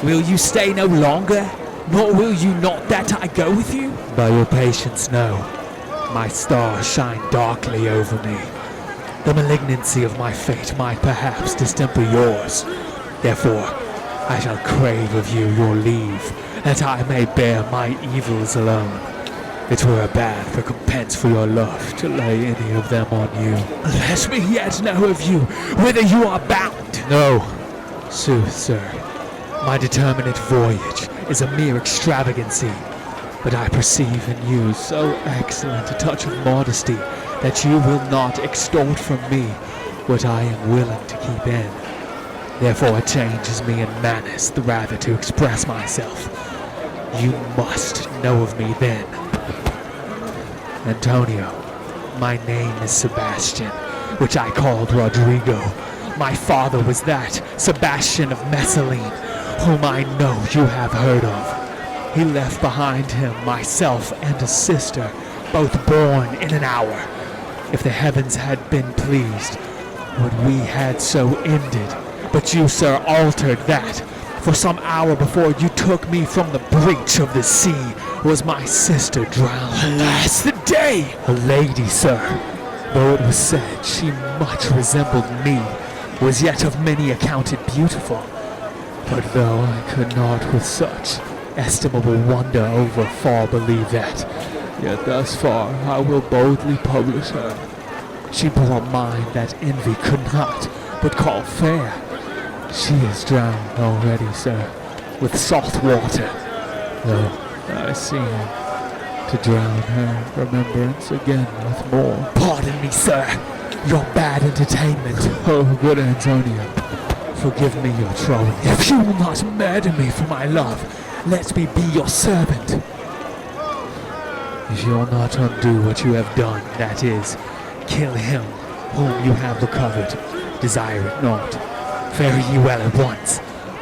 Will you stay no longer? Nor will you not that I go with you? By your patience, no. My stars shine darkly over me. The malignancy of my fate might perhaps distemper yours. Therefore, I shall crave of you your leave, that I may bear my evils alone. It were a bad recompense for your love to lay any of them on you. Let me yet know of you, whither you are bound. No, sooth, sir. My determinate voyage is a mere extravagancy, but I perceive in you so excellent a touch of modesty that you will not extort from me what I am willing to keep in. Therefore it changes me in manners the rather to express myself. You must know of me then. Antonio, my name is Sebastian, which I called Rodrigo. My father was that Sebastian of Messalene, whom I know you have heard of. He left behind him myself and a sister, both born in an hour. If the heavens had been pleased, would we had so ended. But you, sir, altered that. For some hour before you took me from the breach of the sea, was my sister drowned. Alas, the day! A lady, sir, though it was said she much resembled me, was yet of many accounted beautiful. But though I could not with such estimable wonder over far believe that, yet thus far I will boldly publish her. She bore mind that envy could not but call fair. She is drowned already, sir, with salt water, though I seem to drown her remembrance again with more. Pardon me, sir, your bad entertainment. Oh, good Antonio, forgive me your trouble. If you will not murder me for my love, let me be your servant. If you will not undo what you have done, that is, kill him whom you have recovered, desire it not. Fare ye well at once.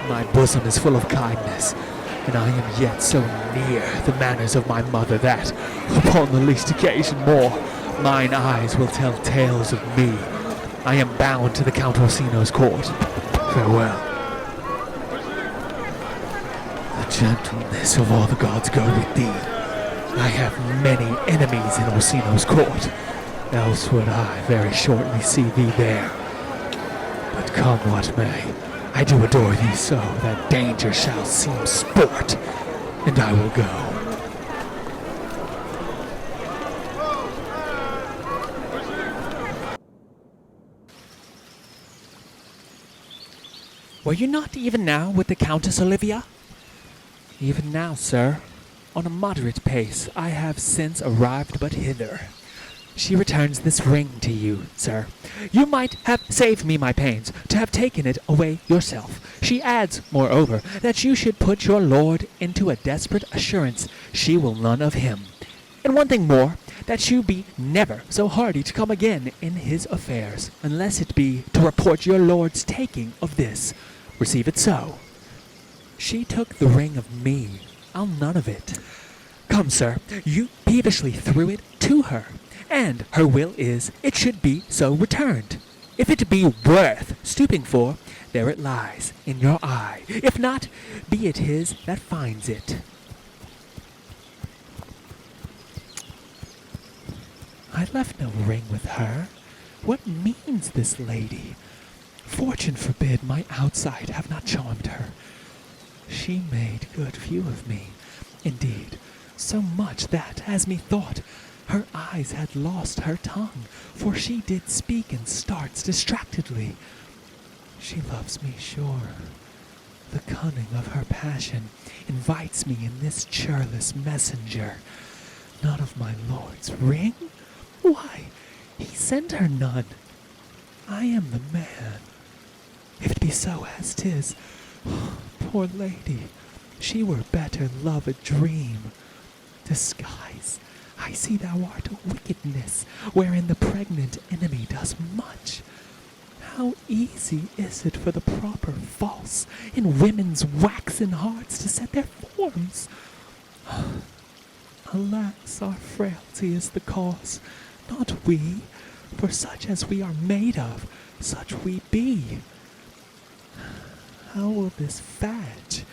My bosom is full of kindness, and I am yet so near the manners of my mother that, upon the least occasion more, mine eyes will tell tales of me. I am bound to the Count Orsino's court. Farewell. The gentleness of all the gods go with thee. I have many enemies in Orsino's court, else would I very shortly see thee there. But come what may, I do adore thee so that danger shall seem sport, and I will go. Were you not even now with the Countess Olivia? Even now, sir. On a moderate pace, I have since arrived but hither. She returns this ring to you, sir. You might have saved me my pains to have taken it away yourself. She adds, moreover, that you should put your lord into a desperate assurance she will none of him. And one thing more, that you be never so hardy to come again in his affairs, unless it be to report your lord's taking of this. Receive it so. She took the ring of me. I'll none of it. Come, sir, you peevishly threw it to her, and her will is it should be so returned. If it be worth stooping for, there it lies, in your eye. If not, be it his that finds it. I left no ring with her. What means this lady? Fortune forbid my outside have not charmed her. She made good view of me, indeed, so much that, as methought, her eyes had lost her tongue, for she did speak and starts distractedly. She loves me, sure. The cunning of her passion invites me in this churlish messenger. Not of my lord's ring? Why, he sent her none. I am the man. If it be so as 'tis, poor lady, she were better love a dream. Disguise, I see thou art a wickedness, wherein the pregnant enemy does much. How easy is it for the proper false in women's waxen hearts to set their forms? Alas, our frailty is the cause, not we, for such as we are made of, such we be. How will this fadge,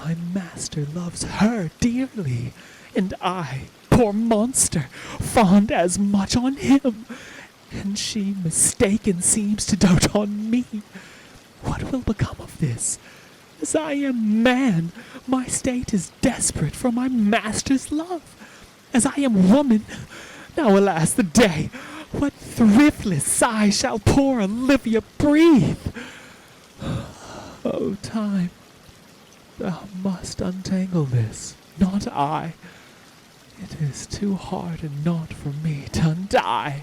My master loves her dearly, and I, poor monster, fond as much on him, and she mistaken seems to dote on me. What will become of this? As I am man, my state is desperate for my master's love. As I am woman, now alas the day, what thriftless sigh shall poor Olivia breathe? Oh, time, thou must untangle this, not I. It is too hard and not for me to undie.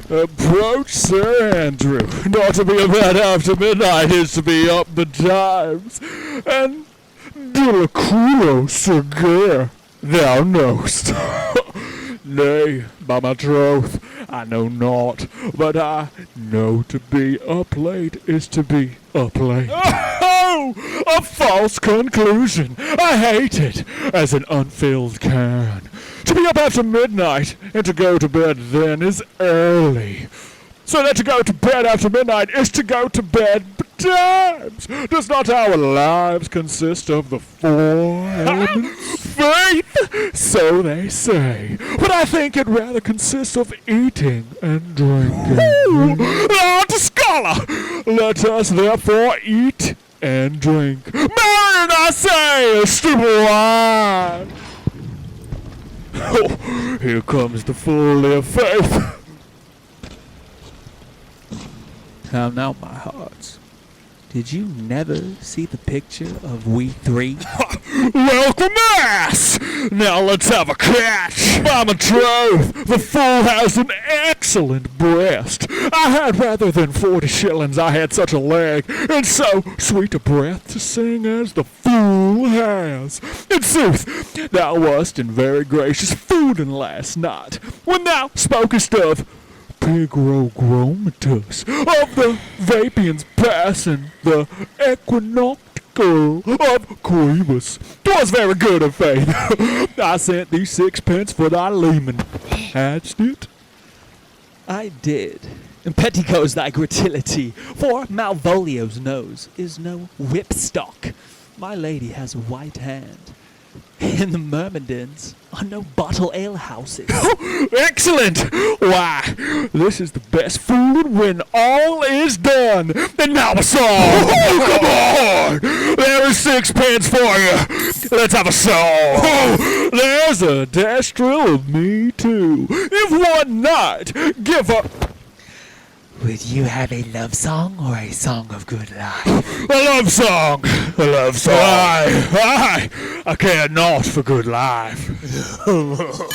Approach Sir Andrew. Not to be about after midnight is to be up betimes. And Delacrulo, Sir Gare, thou knowst. Nay, by my troth, I know not, but I know to be up late is to be up late. Oh, a false conclusion. I hate it, as an unfilled can. To be up after midnight and to go to bed then is early. So that to go to bed after midnight is to go to bed betimes. Does not our lives consist of the four elements? Faith! So they say. But I think it rather consists of eating and drinking. Art scholar! Let us therefore eat and drink. Marion, I say, a stupid wine! Oh, here comes the folly of faith. How now, my hearts? Did you never see the picture of we three? Welcome, ass! Now let's have a catch! By my troth, the fool has an excellent breast. I had rather than 40 shillings I had such a leg, and so sweet a breath to sing as the fool has. In sooth, thou wast in very gracious fooding last night, when thou spokest of Pigrogromatus, of the Vapian's pass and the equinoctial of Quibus. 'Twas very good of faith. I sent thee 6 pence for thy leman. Hadst it? I did. And petticoats thy gratillity, for Malvolio's nose is no whipstock. My lady has a white hand, and the Myrmidons are no bottle alehouses. Excellent! Why, this is the best food when all is done. And now a song! Oh, come on! There is 6 pence for you. Let's have a song. Oh, there's a destrel of me too. If one night give up. Would you have a love song or a song of good life? A love song! A love song! Aye, I care not for good life. Oh,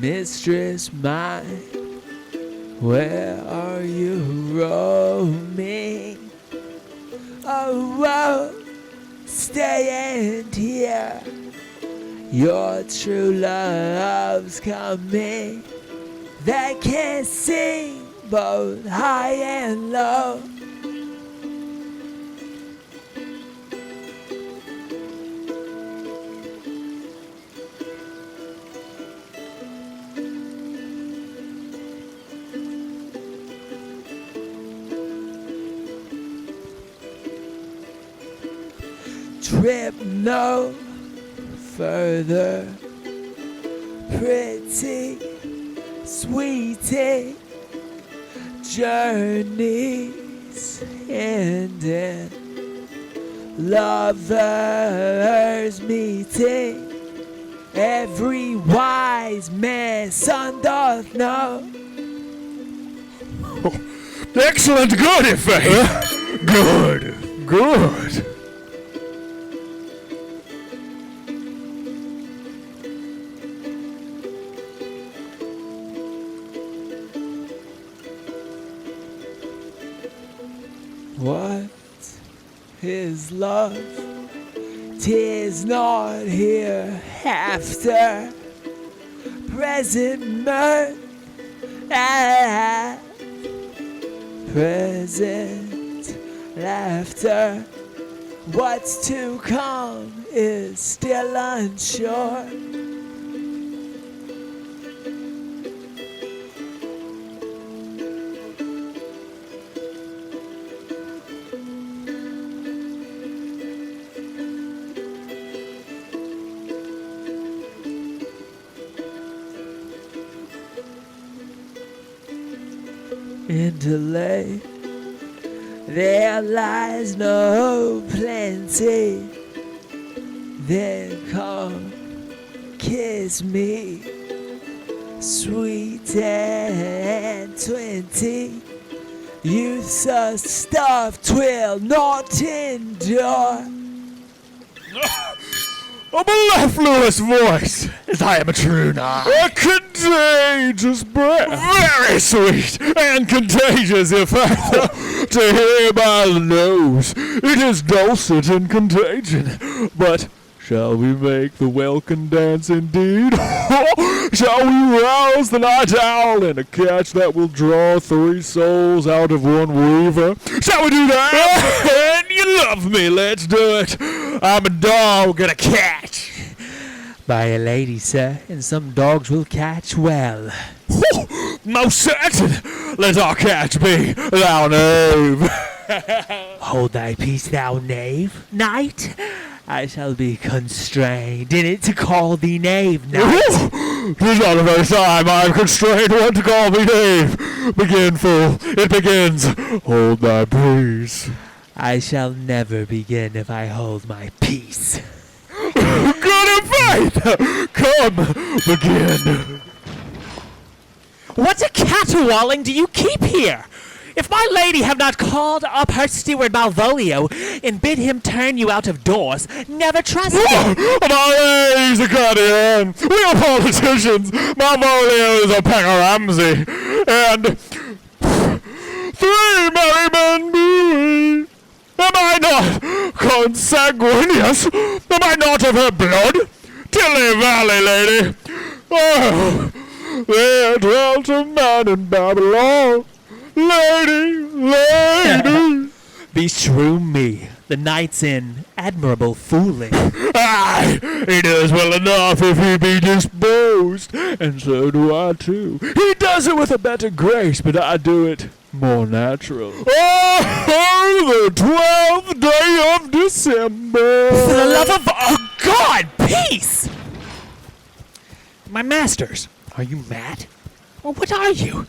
mistress mine, where are you roaming? Oh, staying here, your true love's coming, that can sing both high and low. Trip no further, pretty sweetie, journeys ending, lovers meeting, every wise man's son doth know. Oh, excellent, good, in fact. Good, good. What is love? 'tis not hereafter. Present mirth, present laughter. What's to come is still unsure. In delay, there lies no plenty. Then come, kiss me, sweet and 20. Youth's a stuff 'twill not endure. A mellifluous voice, as I am a true knight. A contagious breath, very sweet and contagious effect. To hear by the nose, it is dulcet in contagion. But shall we make the welkin dance indeed? Shall we rouse the night owl in a catch that will draw 3 souls out of 1 weaver? Shall we do that? And you love me, let's do it. I'm a dog and a catch. By a lady, sir, and some dogs will catch well. Most certain. Let our catch be, thou knave. Hold thy peace, thou knave, knight. I shall be constrained in it to call thee knave, knight. 'Tis not the first time I am constrained one to call me knave. Begin, fool, it begins. Hold thy peace. I shall never begin if I hold my peace. Good in faith. Come, begin. What a caterwauling do you keep here? If my lady have not called up her steward Malvolio and bid him turn you out of doors, never trust him. My lady's a guardian. We are politicians. Malvolio is a Pekaramsey. And 3 merry men be. Am I not consanguineous? Am I not of her blood? Tilly Valley, lady. Oh, there dwelt a man in Babylon. Lady. Beshrew me, the knight's in admirable fooling. Aye, he does well enough if he be disposed, and so do I too. He does it with a better grace, but I do it more natural. Oh, the 12th day of December. For the love of God, peace! My masters, are you mad? Or what are you?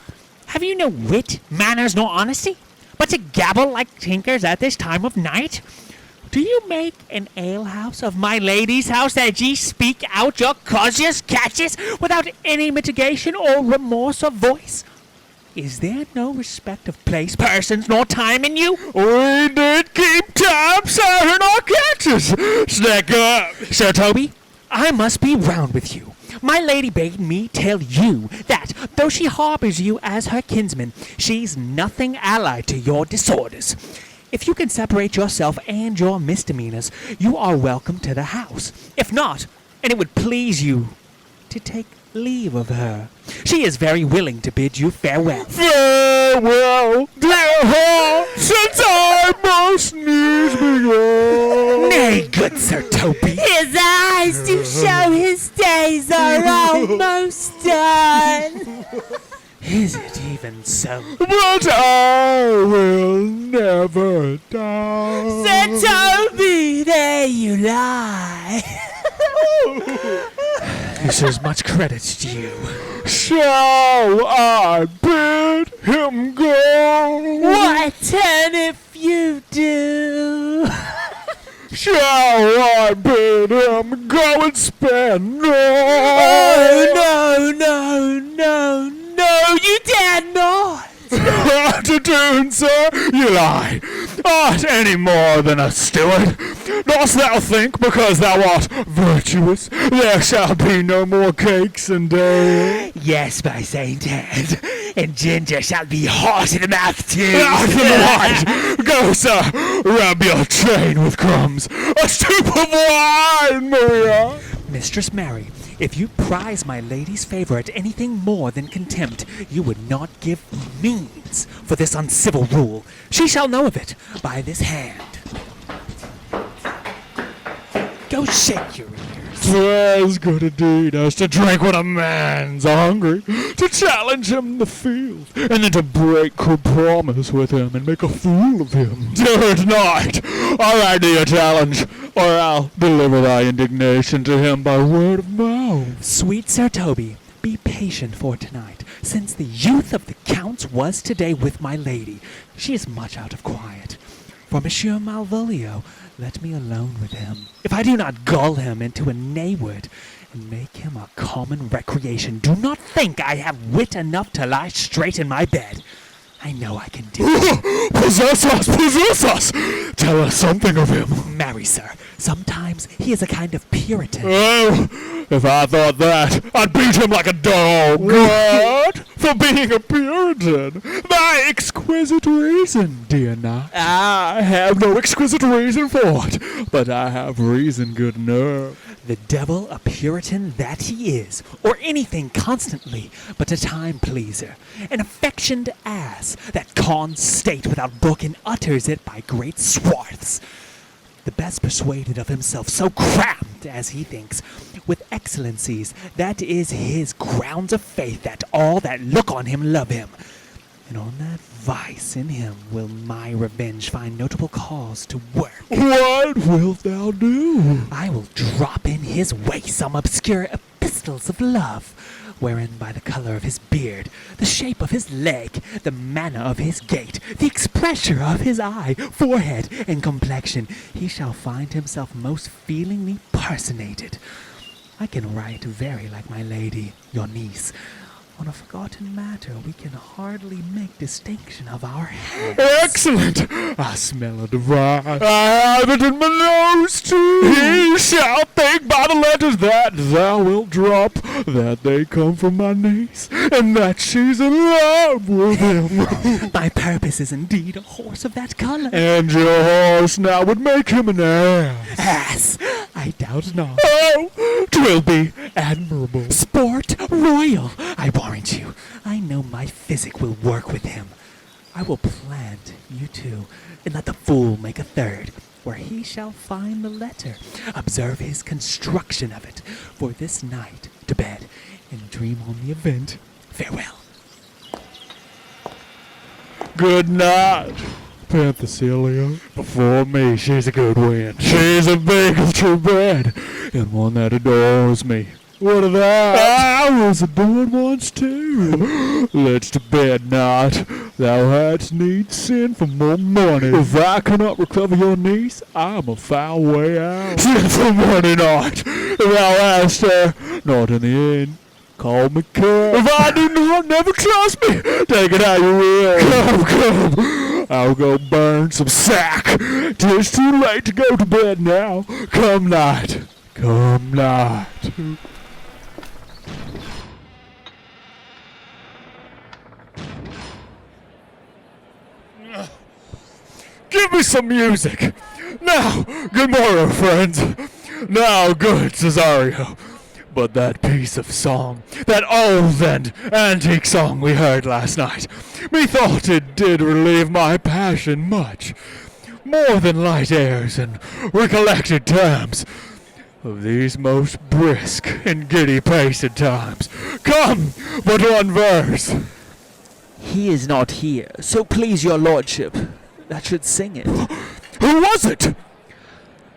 Have you no wit, manners, nor honesty, but to gabble like tinkers at this time of night? Do you make an alehouse of my lady's house that ye speak out your causes, catches, without any mitigation or remorse of voice? Is there no respect of place, persons, nor time in you? We did keep time, sir, in our catches. Snack up. Sir Toby, I must be round with you. My lady bade me tell you that, though she harbors you as her kinsman, she's nothing allied to your disorders. If you can separate yourself and your misdemeanors, you are welcome to the house. If not, and it would please you to take leave of her, she is very willing to bid you farewell. Farewell, dear heart, since I must needs be gone. Nay, good Sir Toby. His eyes do show his days are almost done. Is it even so? But I will never die. Sir Toby, there you lie. This is much credit to you. Shall I bid him go? What turn if you do? Shall I bid him go and spend no? Oh, no, you dare not. To do, sir, you lie. Art any more than a steward? Dost thou think, because thou art virtuous, there shall be no more cakes and ale? Yes, by Saint Anne. and Ginger shall be hot in the mouth too. Out in the light! Go, sir! Rub your chain with crumbs! A stoop of wine, Maria! Mistress Mary, if you prize my lady's favor at anything more than contempt, you would not give means for this uncivil rule. She shall know of it by this hand. Go shake your ears. 'Twas good indeed as to drink when a man's hungry, to challenge him in the field, and then to break good promise with him and make a fool of him. Do it not! I'll write thee a challenge, or I'll deliver thy indignation to him by word of mouth. Sweet Sir Toby, be patient for tonight, since the youth of the Count's was today with my lady. She is much out of quiet. For Monsieur Malvolio, let me alone with him. If I do not gull him into a nayward and make him a common recreation, do not think I have wit enough to lie straight in my bed. I know I can do it. Possess us! Possess us! Tell us something of him. Marry, sir, sometimes he is a kind of Puritan. Oh, if I thought that, I'd beat him like a dog. What? For being a Puritan? My exquisite reason, dear knight. I have no exquisite reason for it, but I have reason good enough. The devil a Puritan that he is, or anything constantly but a time pleaser, an affectioned ass that cons state without book and utters it by great swaths. The best persuaded of himself, so crammed, as he thinks, with excellencies, that is his grounds of faith that all that look on him love him. And on that vice in him will my revenge find notable cause to work. What wilt thou do? I will drop in his way some obscure epistles of love, wherein by the color of his beard, the shape of his leg, the manner of his gait, the expression of his eye, forehead, and complexion, he shall find himself most feelingly personated. I can write very like my lady, your niece. On a forgotten matter, we can hardly make distinction of our hands. Excellent! I smell a divine. I have it in my nose too. He shall think by the letters that thou wilt drop that they come from my niece, and that she's in love with him. My purpose is indeed a horse of that color. And your horse now would make him an ass. Ass, I doubt not. Oh, 'twill be admirable. Sport royal, I warrant you. I know my physic will work with him. I will plant you two, and let the fool make a third, where he shall find the letter. Observe his construction of it, for this night to bed, and dream on the event. Farewell. Good night, Penthesilea. Before me, she's a good wind. She's a bagel to bed, and one that adores me. What of that? I was adored once too. Let's to bed, knight. Thou hadst need sin for more money. If I cannot recover your niece, I'm a foul way out. Sin for money, knight. If thou hast her, not in the end. Call me cur. If I do not, never trust me. Take it how you will. Come. I'll go burn some sack. 'Tis too late to go to bed now. Come, night. Come, night. Give me some music. Now, good morrow, friends. Now, good Cesario. But that piece of song, that old and antique song we heard last night, methought it did relieve my passion much, more than light airs and recollected terms of these most brisk and giddy-paced times. Come, but one verse. He is not here, so please your lordship, that should sing it. Who was it?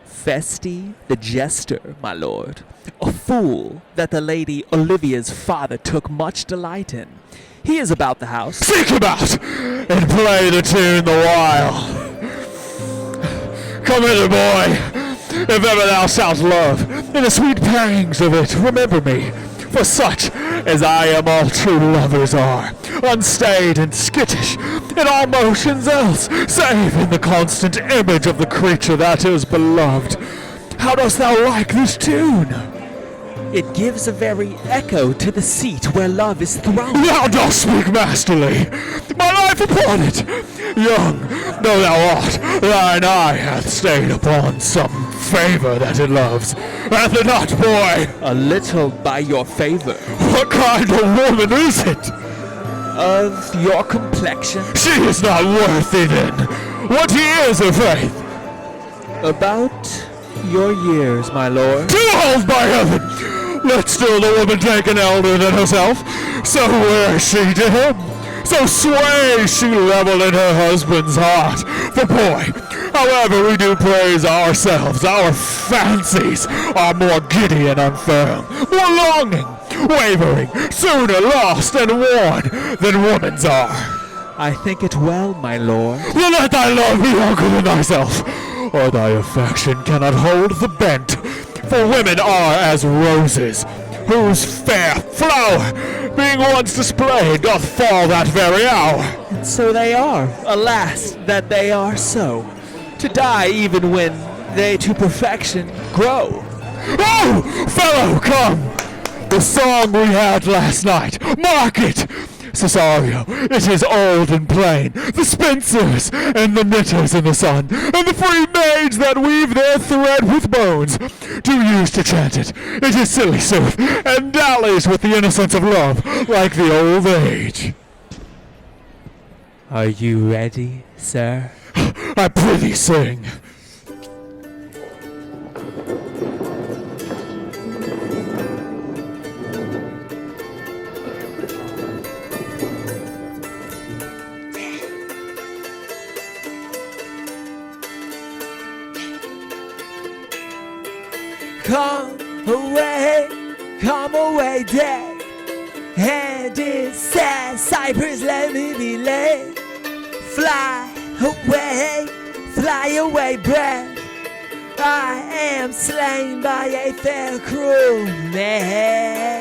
Festi the jester, my lord, a fool that the lady Olivia's father took much delight in. He is about the house. Seek him out, and play the tune the while. Come hither, boy, if ever thou shalt love, in the sweet pangs of it remember me, for such as I am all true lovers are, unstayed and skittish, in all motions else, save in the constant image of the creature that is beloved. How dost thou like this tune? It gives a very echo to the seat where love is thrown. Thou dost speak masterly. My life upon it. Young though thou art, thine eye hath stayed upon some favor that it loves. Hath it not, boy? A little by your favor. What kind of woman is it? Of your complexion. She is not worthy then. What years of faith? About your years, my lord. 2 holes by heaven! Let still the woman take an elder than herself. So wears she to him. So sways she level in her husband's heart. For boy, however we do praise ourselves, our fancies are more giddy and unfirm, more longing, wavering, sooner lost and worn than woman's are. I think it well, my lord. Well, let thy love be younger than thyself, or thy affection cannot hold the bent. For women are as roses, whose fair flower, being once displayed, doth fall that very hour. And so they are. Alas, that they are so. To die even when they to perfection grow. Oh, fellow, come! The song we had last night, mark it! Cesario, it is old and plain. The spinsters and the knitters in the sun, and the free maids that weave their thread with bones, do use to chant it. It is silly sooth, and dallies with the innocence of love, like the old age. Are you ready, sir? I prithee sing. Come away, dead. And in sad cypress, let me be laid. Fly away, breath. I am slain by a fair cruel maid.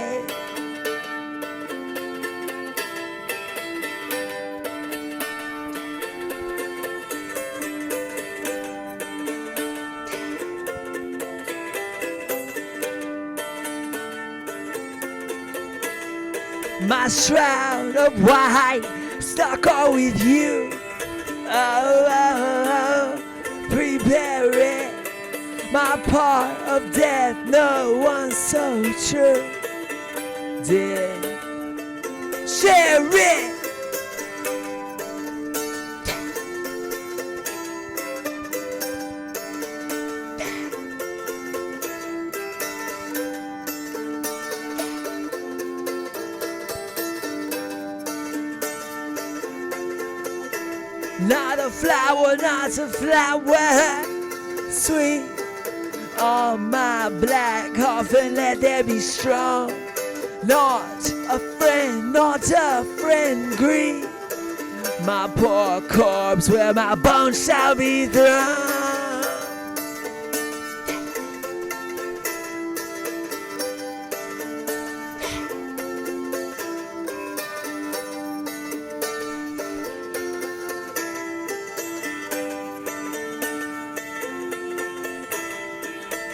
My shroud of white stuck all with you. Oh, prepare it. My part of death, no one so true did share it. Not a flower, sweet on my black coffin, let there be strong. Not a friend, grieve my poor corpse where my bones shall be thrown.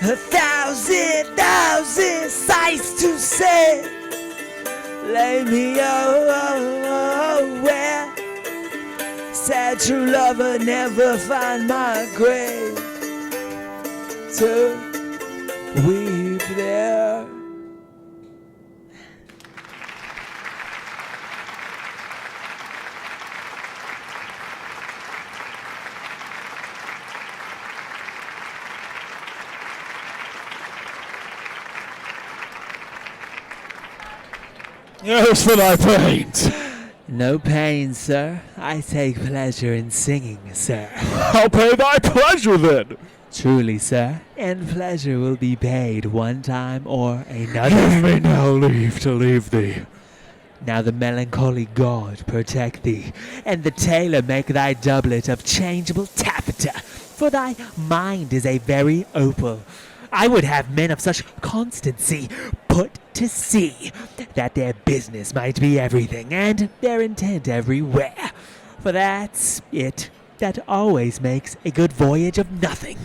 1,000 sights to say. Lay me where sad true lover never find my grave to weep there. Yes, for thy pains. No pain, sir. I take pleasure in singing, sir. I'll pay thy pleasure then. Truly, sir, and pleasure will be paid one time or another. Give me now leave to leave thee. Now the melancholy god protect thee, and the tailor make thy doublet of changeable taffeta, for thy mind is a very opal. I would have men of such constancy put to sea, that their business might be everything, and their intent everywhere. For that's it that always makes a good voyage of nothing.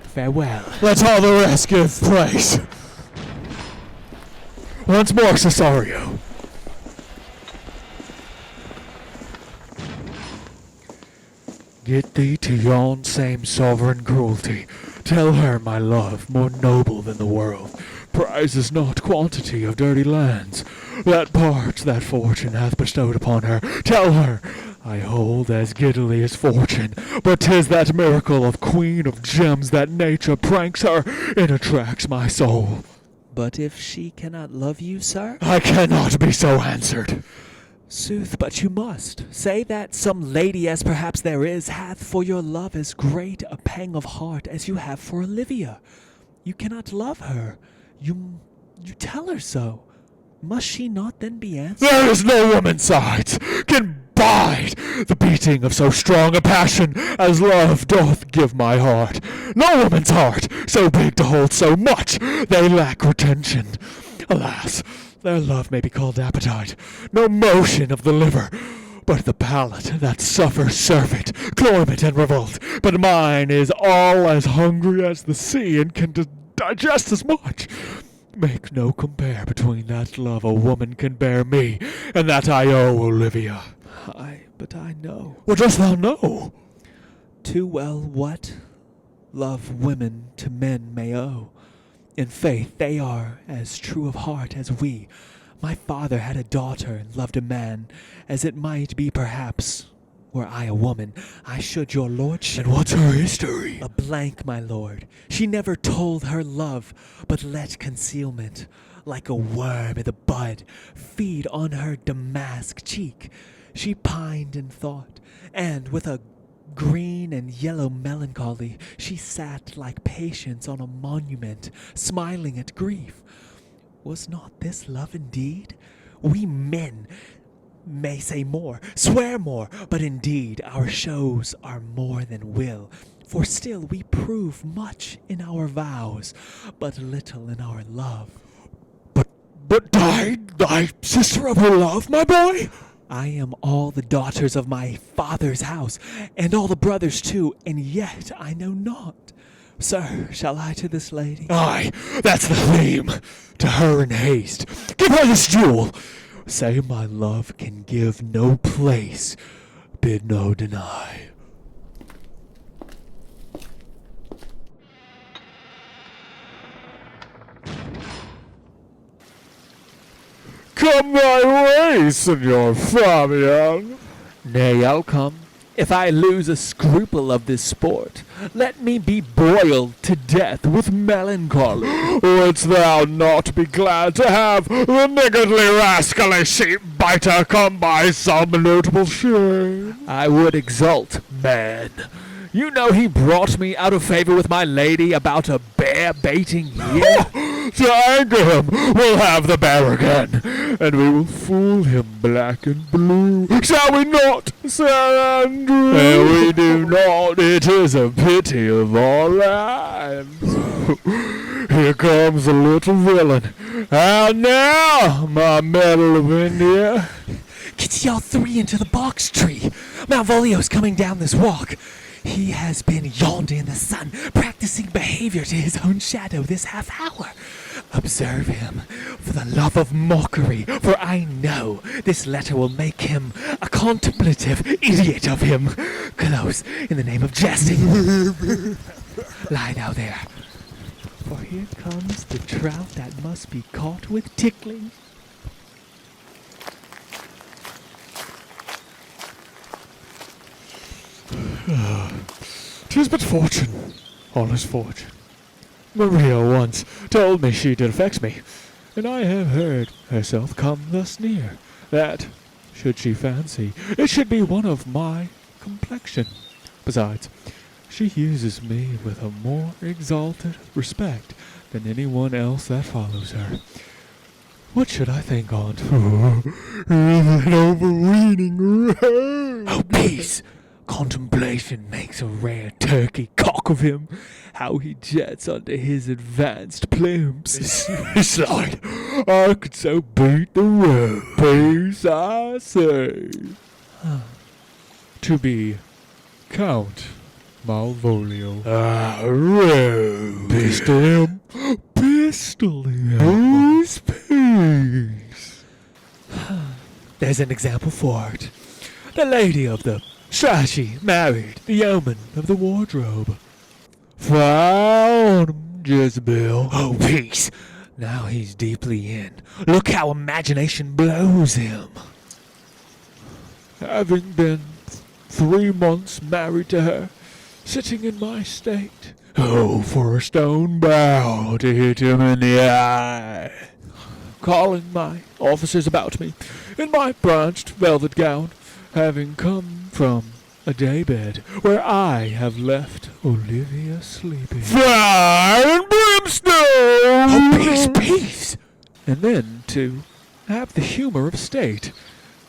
Farewell. Let all the rest give place. Once more, Cesario. Get thee to yon same sovereign cruelty. Tell her my love, more noble than the world, prizes not quantity of dirty lands. That part that fortune hath bestowed upon her, tell her, I hold as giddily as fortune, but 'tis that miracle of queen of gems that nature pranks her, and attracts my soul. But if she cannot love you, sir? I cannot be so answered. Sooth, but you must. Say that some lady, as perhaps there is, hath for your love as great a pang of heart as you have for Olivia. You cannot love her. You tell her so. Must she not then be answered? There is no woman's sides can bide the beating of so strong a passion as love doth give my heart. No woman's heart so big to hold so much, they lack retention. Alas, their love may be called appetite, no motion of the liver, but the palate that suffers surfeit, climate, and revolt. But mine is all as hungry as the sea, and can digest as much. Make no compare between that love a woman can bear me, and that I owe Olivia. But I know What dost thou know? too well what love women to men may owe. In faith, they are as true of heart as we. My father had a daughter and loved a man, as it might be perhaps, were I a woman, I should your lordship. And what's her history? A blank, my lord. She never told her love, but let concealment, like a worm i' the bud, feed on her damask cheek. She pined in thought, and with a green and yellow melancholy, she sat like Patience on a monument, smiling at grief. Was not this love indeed? We men may say more, swear more, but indeed our shows are more than will. For still we prove much in our vows, but little in our love. But died thy sister of her love, my boy? I am all the daughters of my father's house, and all the brothers too, and yet I know not. Sir, shall I to this lady? Aye, that's the theme. To her in haste. Give her this jewel. Say my love can give no place, bid no deny. Come my way, Senor Fabian. Nay, I'll come. If I lose a scruple of this sport, let me be boiled to death with melancholy. Wouldst thou not be glad to have the niggardly rascally sheep-biter come by some notable shame? I would exult, man. You know he brought me out of favor with my lady about a bear-baiting year. To anger him, we'll have the bear again, and we will fool him black and blue. Shall we not, Sir Andrew? And we do not. It is a pity of our lives. Here comes the little villain. And now, my medal of India. Get y'all three into the box tree. Malvolio's coming down this walk. He has been yonder in the sun, practicing behavior to his own shadow this half hour. Observe him, for the love of mockery, for I know this letter will make him a contemplative idiot of him. Close, in the name of jesting. Lie thou there, for here comes the trout that must be caught with tickling. 'Tis but fortune, all is fortune. Maria once told me she did affect me, and I have heard herself come thus near, that, should she fancy, it should be one of my complexion. Besides, she uses me with a more exalted respect than any one else that follows her. What should I think on't? An overweening rogue. Oh, peace! Contemplation makes a rare turkey cock of him. How he jets under his advanced plumes. Beside, I could so beat the world. Peace, I say. To be Count Malvolio. Rogue. Pistol him. Pistol him. Who's peace? There's an example for it. The lady of the Strachey married the yeoman of the wardrobe. Found him, Jezebel. Oh, peace! Now he's deeply in. Look how imagination blows him. Having been 3 months married to her, sitting in my state, oh, for a stone bow to hit him in the eye. Calling my officers about me, in my branched velvet gown, having come from a daybed where I have left Olivia sleeping. Fire and brimstone! Oh, peace! And then to have the humor of state,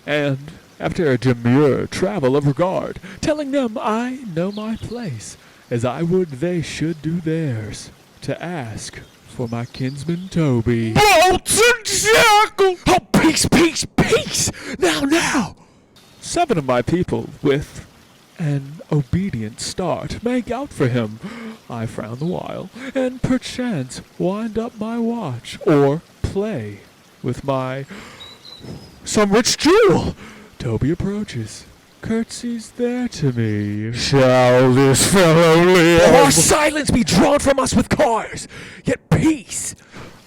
and after a demure travel of regard, telling them I know my place, as I would they should do theirs, to ask for my kinsman Toby. Bolts and shackles! Oh, peace! Now! 7 of my people, with an obedient start, make out for him. I frown the while, and perchance wind up my watch, or play with my some rich jewel. Toby approaches, curtsies there to me. Shall this fellow live? Or silence be drawn from us with cars, yet peace!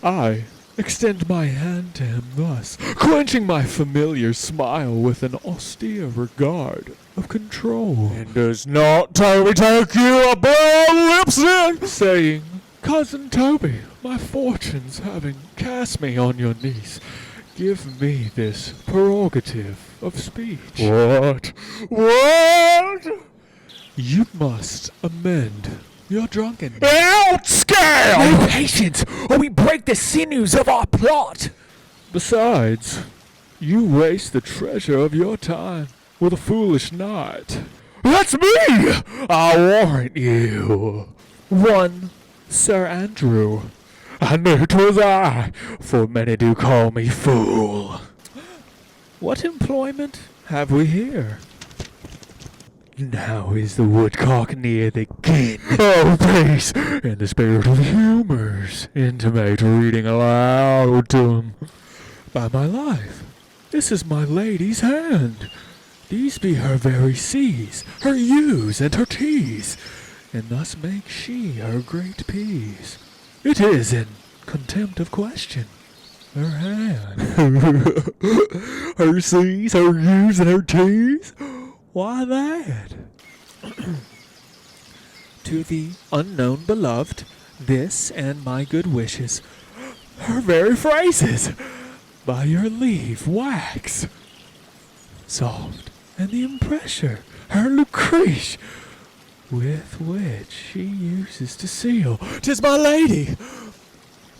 I extend my hand to him thus, quenching my familiar smile with an austere regard of control. And does not Toby take you a broad lips in? Saying, Cousin Toby, my fortunes having cast me on your niece, give me this prerogative of speech. What? You must amend your drunkenness. Outscale! No patience, or we break the sinews of our plot! Besides, you waste the treasure of your time with a foolish knight. That's me! I warrant you. One Sir Andrew. I knew 'twas I, for many do call me fool. What employment have we here? Now is the woodcock near the kin. Oh, peace! In the spirit of humours, intimate reading aloud to him. By my life, this is my lady's hand. These be her very C's, her U's, and her T's, and thus makes she her great P's. It is in contempt of question. Her hand. Her C's, her U's, and her T's? Why that? To the unknown beloved, this and my good wishes, her very phrases, by your leave, wax. Soft, and the impressure, her Lucrece, with which she uses to seal. 'Tis my lady.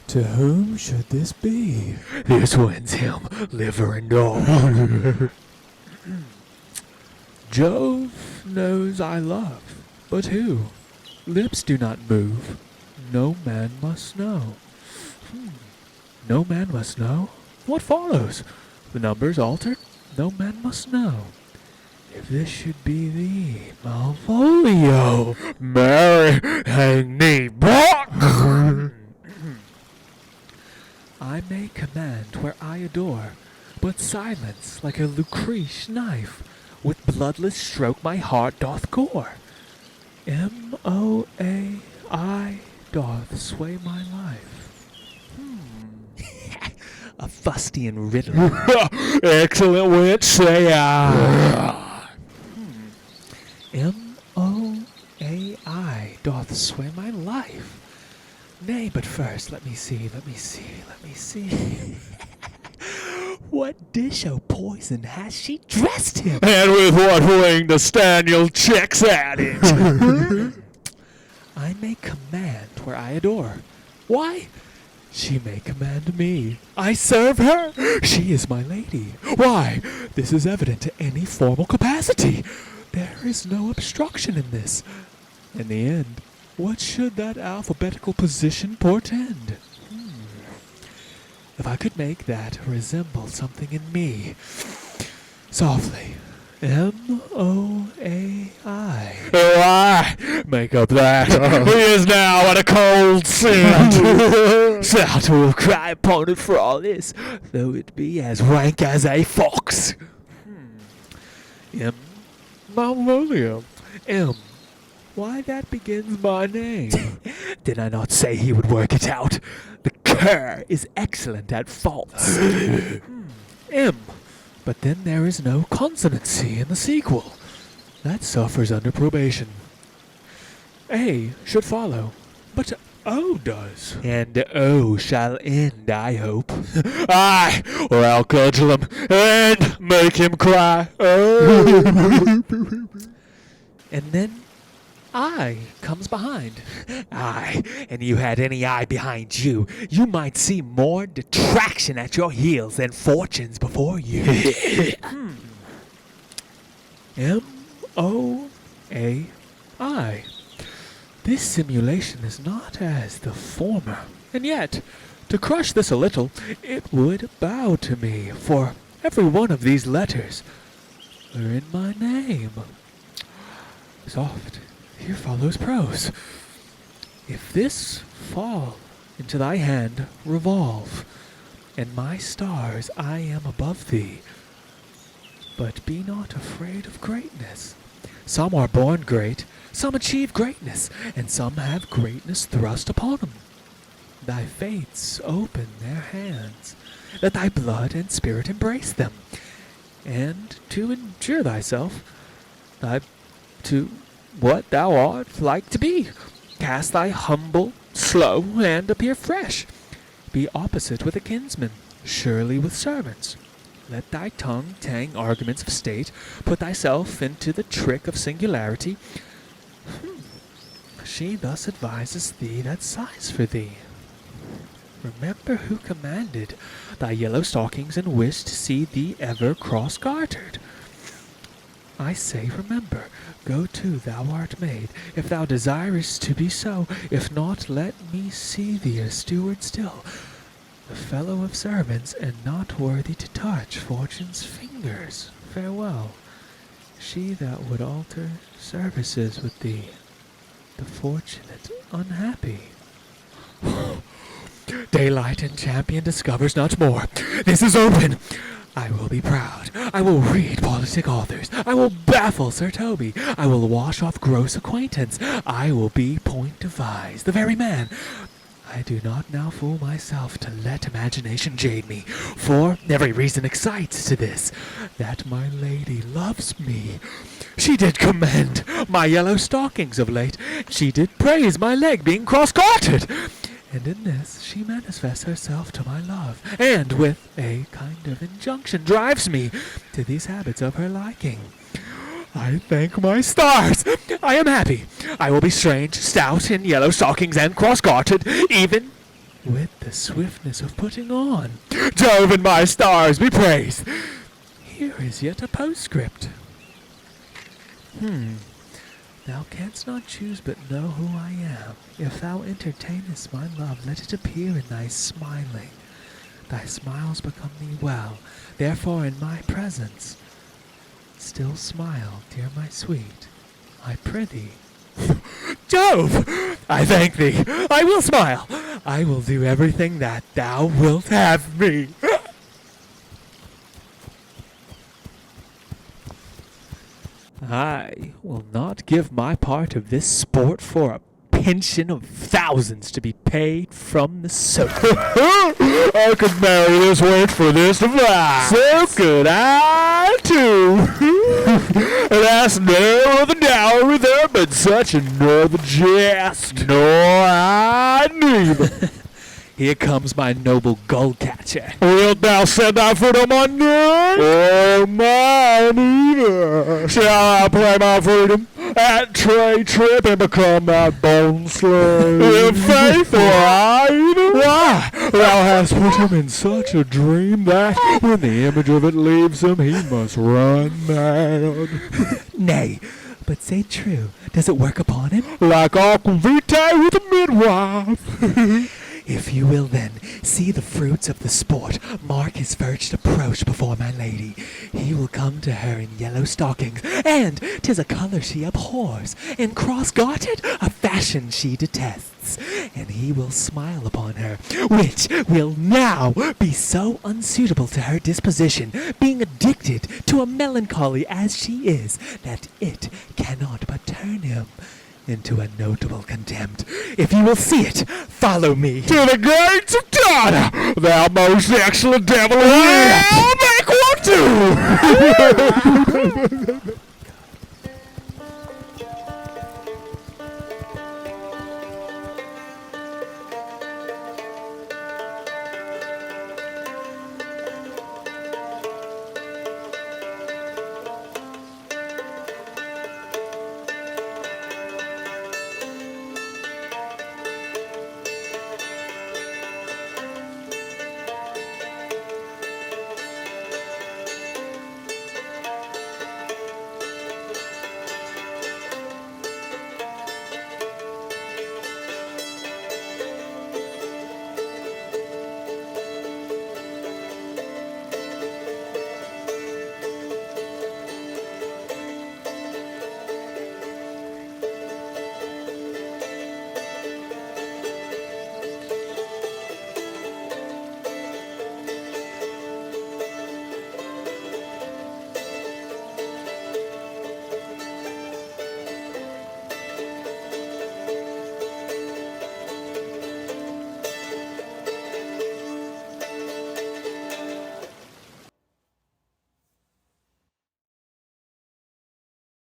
To whom should this be? This wins him, liver and all. Jove knows I love, but who? Lips do not move. No man must know. No man must know? What follows? The numbers altered? No man must know. If this should be thee, Malvolio, Mary, hang me back! I may command where I adore, but silence like a Lucrece knife, with bloodless stroke my heart doth gore. M-O-A-I doth sway my life. A fustian riddle. Excellent wit, say I. M-O-A-I doth sway my life. Nay, but first, let me see. What dish o' poison has she dressed him? And with what wing does Daniel checks at it? I may command where I adore. Why? She may command me. I serve her. She is my lady. Why? This is evident to any formal capacity. There is no obstruction in this. In the end, what should that alphabetical position portend? If I could make that resemble something in me. Softly, M-O-A-I. Oh, I make up that. He is now at a cold sand. Shall to have cried upon it for all this, though it be as rank as a fox. M. Malvolio. M. Why, that begins my name. Did I not say he would work it out? The cur is excellent at faults. M. But then there is no consonancy in the sequel. That suffers under probation. A should follow, but O does. And O shall end, I hope. Aye, or I'll cudgel him and make him cry. Oh. And then I comes behind. Aye, and you had any eye behind you, you might see more detraction at your heels than fortunes before you. M-O-A-I. This simulation is not as the former, and yet, to crush this a little, it would bow to me, for every one of these letters are in my name. Soft, here follows prose. If this fall into thy hand, revolve, and my stars I am above thee. But be not afraid of greatness. Some are born great, some achieve greatness, and some have greatness thrust upon them. Thy fates open their hands, let thy blood and spirit embrace them, and to endure thyself, to what thou art like to be. Cast thy humble, slow, and appear fresh. Be opposite with a kinsman, surely with servants. Let thy tongue tang arguments of state, put thyself into the trick of singularity. She thus advises thee that sighs for thee. Remember who commanded thy yellow stockings and wished to see thee ever cross-gartered. I say remember, go to, thou art made, if thou desirest to be so, if not, let me see thee a steward still, the fellow of servants, and not worthy to touch fortune's fingers. Farewell, she that would alter services with thee, the fortunate unhappy. Daylight and champion discovers not more. This is open. I will be proud. I will read politic authors. I will baffle Sir Toby. I will wash off gross acquaintance. I will be point devise, the very man. I do not now fool myself to let imagination jade me, for every reason excites to this, that my lady loves me. She did commend my yellow stockings of late. She did praise my leg being cross-gartered. And in this she manifests herself to my love, and with a kind of injunction drives me to these habits of her liking. I thank my stars! I am happy. I will be strange, stout, in yellow stockings and cross-gartered, even with the swiftness of putting on. Jove and my stars be praised! Here is yet a postscript. Thou canst not choose but know who I am. If thou entertainest my love, let it appear in thy smiling. Thy smiles become thee well, therefore in my presence still smile, dear my sweet, I prithee. Jove! I thank thee. I will smile. I will do everything that thou wilt have me. I will not give my part of this sport for a pension of thousands to be paid from the sofa. I could marry this wench for this device. So could I too. And that's no other dowry there but such another jest. Nor I neither. Here comes my noble gull catcher. Wilt thou set thy foot on my neck? Or mine either? Shall I play my freedom at tray trip and become that bone slave? In faith, or I either? Why, thou hast put him in such a dream that when the image of it leaves him, he must run mad. Nay, but say true, does it work upon him? Like aquavitae with a midwife. If you will then see the fruits of the sport, mark his first approach before my lady. He will come to her in yellow stockings, and 'tis a color she abhors, and cross-gartered, a fashion she detests. And he will smile upon her, which will now be so unsuitable to her disposition, being addicted to a melancholy as she is, that it cannot but turn him into a notable contempt. If you will see it, follow me. To the gates of Dana, thou most excellent devil, I'll make one too!